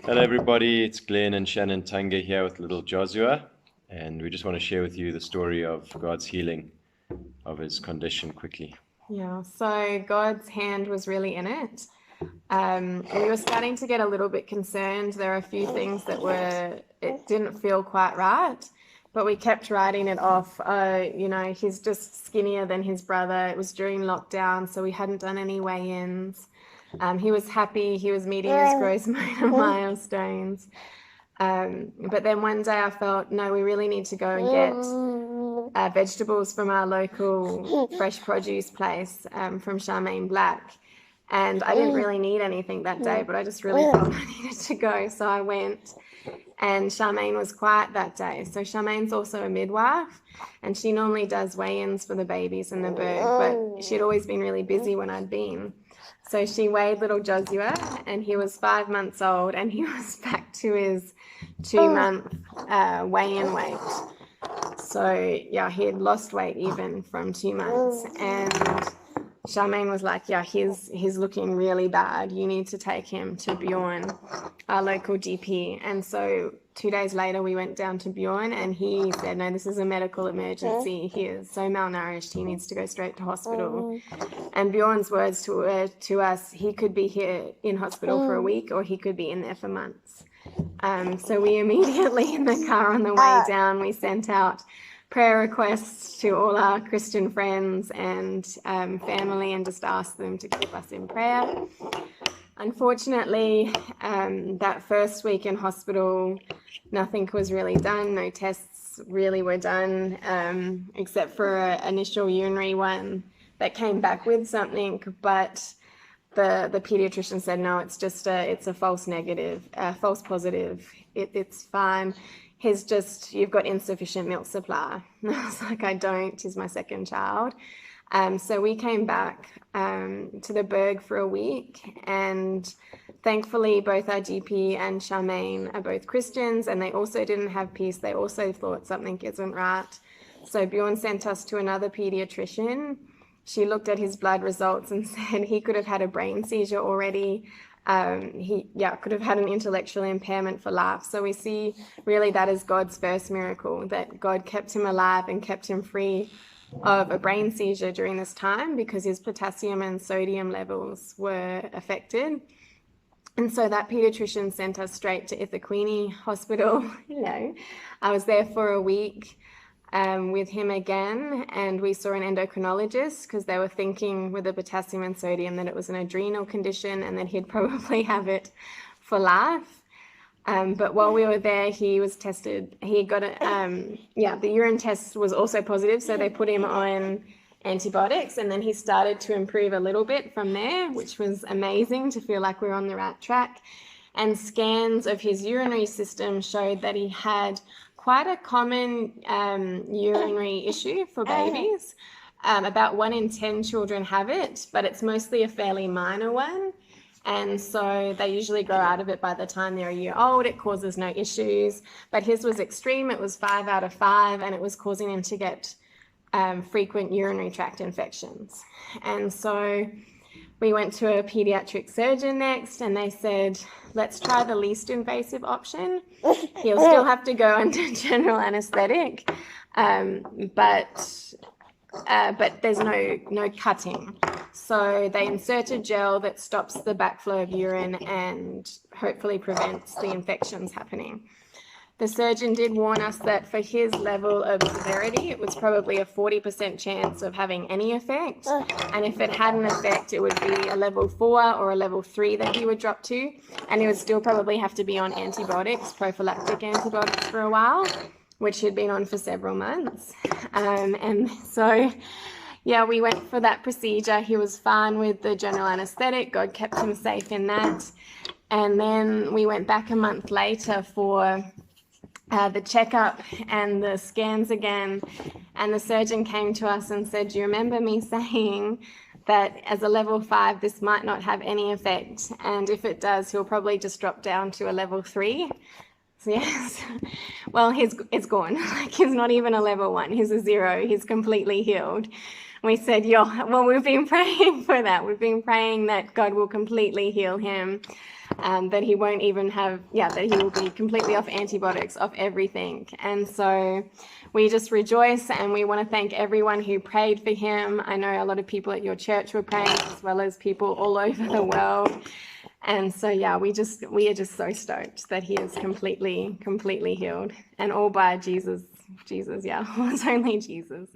Hello, everybody. It's Glenn and Shannon Tanga here with little Joshua, and we just want to share with you the story of God's healing of his condition quickly. Yeah, so God's hand was really in it. We were starting to get a little bit concerned. There are a few things it didn't feel quite right, but we kept writing it off. He's just skinnier than his brother. It was during lockdown, so we hadn't done any weigh-ins. He was happy. He was meeting his growth milestones. But then one day I felt, no, we really need to go and get vegetables from our local fresh produce place, from Charmaine Black. And I didn't really need anything that day, but I just really felt I needed to go. So I went, and Charmaine was quiet that day. So Charmaine's also a midwife, and she normally does weigh-ins for the babies in the Berg, but she'd always been really busy when I'd been. So she weighed little Joshua, and he was 5 months old, and he was back to his 2-month weigh-in weight. So yeah, he had lost weight even from 2 months, and Charmaine was like, yeah, he's looking really bad. You need to take him to Bjorn, our local GP. And so 2 days later, we went down to Bjorn, and he said, no, this is a medical emergency. He is so malnourished. He needs to go straight to hospital. And Bjorn's words to us, he could be here in hospital for a week, or he could be in there for months. So we immediately, in the car on the way down, we sent out prayer requests to all our Christian friends and family, and just asked them to keep us in prayer. Unfortunately, that first week in hospital, nothing was really done. No tests really were done, except for an initial urinary one that came back with something, but the pediatrician said, no, it's a false negative, false positive. It's fine. You've got insufficient milk supply. And I was like, I don't. He's my second child. So we came back to the Berg for a week, and thankfully both our GP and Charmaine are both Christians, and they also didn't have peace. They also thought something isn't right. So Bjorn sent us to another pediatrician. She looked at his blood results and said he could have had a brain seizure already. He could have had an intellectual impairment for life. So we see really that as God's first miracle, that God kept him alive and kept him free of a brain seizure during this time, because his potassium and sodium levels were affected. And so that pediatrician sent us straight to iThequeenie Hospital. I was there for a week with him again, and we saw an endocrinologist, because they were thinking with the potassium and sodium that it was an adrenal condition and that he'd probably have it for life. But while we were there, he was tested. He got the urine test was also positive, so they put him on antibiotics, and then he started to improve a little bit from there, which was amazing to feel like we're on the right track. And scans of his urinary system showed that he had quite a common urinary issue for babies. About 1 in 10 children have it, but it's mostly a fairly minor one. And so they usually grow out of it by the time they're a year old. It causes no issues, but his was extreme. It was 5 out of 5, and it was causing him to get frequent urinary tract infections. And so we went to a pediatric surgeon next, and they said, let's try the least invasive option. He'll still have to go under general anesthetic, but there's no cutting. So they inserted gel that stops the backflow of urine and hopefully prevents the infections happening. The surgeon did warn us that for his level of severity, it was probably a 40% chance of having any effect. And if it had an effect, it would be a level 4 or a level 3 that he would drop to. And he would still probably have to be on antibiotics, prophylactic antibiotics, for a while, which he'd been on for several months. And so, we went for that procedure. He was fine with the general anesthetic. God kept him safe in that. And then we went back a month later for the checkup and the scans again, and the surgeon came to us and said, do you remember me saying that as a level 5 this might not have any effect, and if it does he'll probably just drop down to a level 3? So yes, well, it's gone. Like, he's not even a level 1, he's a 0, he's completely healed. We said, we've been praying for that. We've been praying that God will completely heal him. that he won't even have, that he will be completely off antibiotics, off everything. And so we just rejoice, and we want to thank everyone who prayed for him. I know a lot of people at your church were praying, as well as people all over the world. And so, we are just so stoked that he is completely healed, and all by Jesus. It's only Jesus.